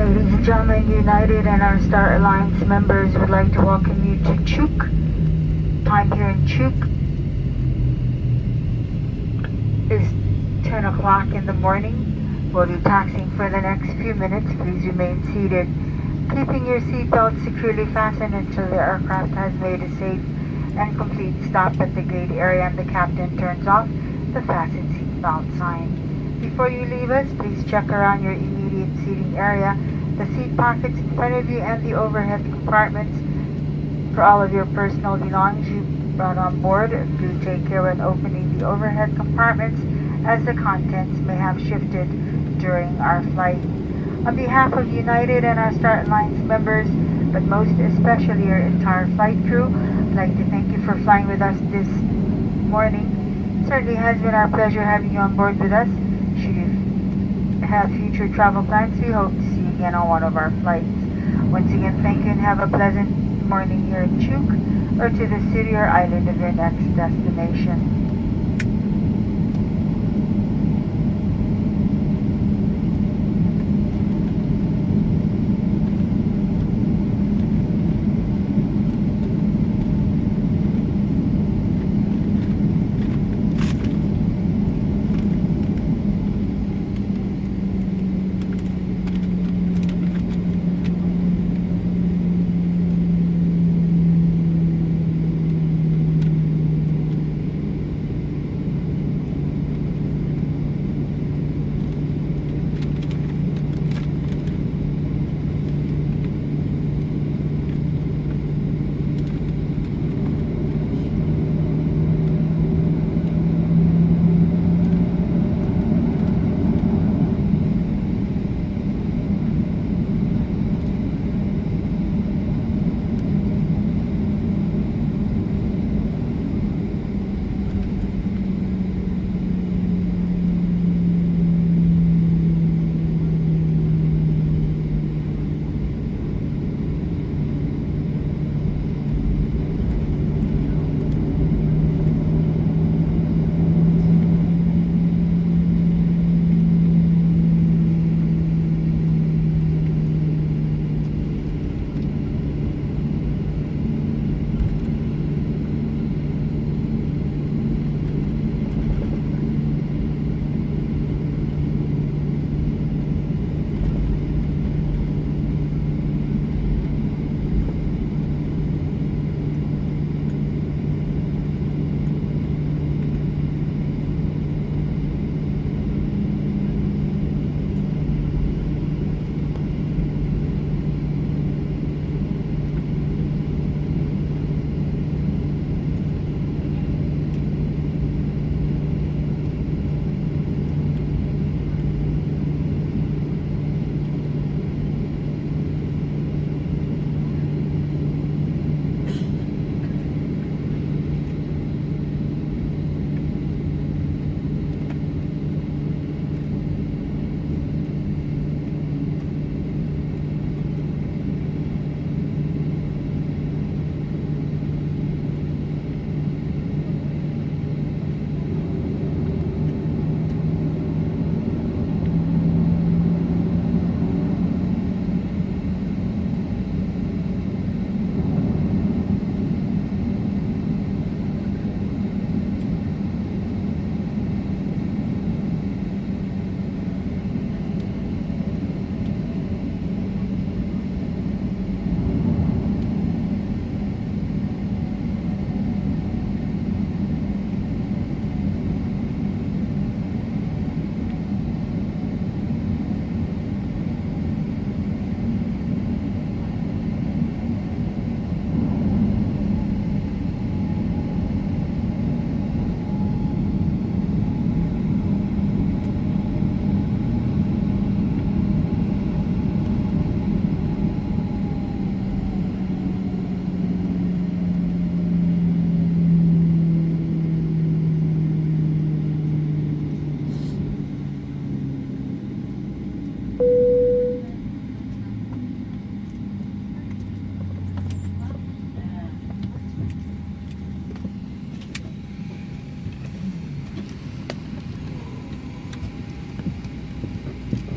Ladies and gentlemen, United and our Star Alliance members would like to welcome you to Chuuk. Time here in Chuuk is 10 o'clock in the morning. We'll be taxiing for the next few minutes. Please remain seated, keeping your seatbelt securely fastened until the aircraft has made a safe and complete stop at the gate area and the captain turns off the fasten seatbelt sign. Before you leave us, please check around your immediate seating area, the seat pockets in front of you, and the overhead compartments. For all of your personal belongings you brought on board, do take care when opening the overhead compartments, as the contents may have shifted during our flight. On behalf of United and our Star Alliance members, but most especially our entire flight crew, I'd like to thank you for flying with us this morning. It certainly has been our pleasure having you on board with us. Should you have future travel plans, we hope to see you again on one of our flights. Once again, thank you and have a pleasant morning here in Chuuk or to the city or island of your next destination.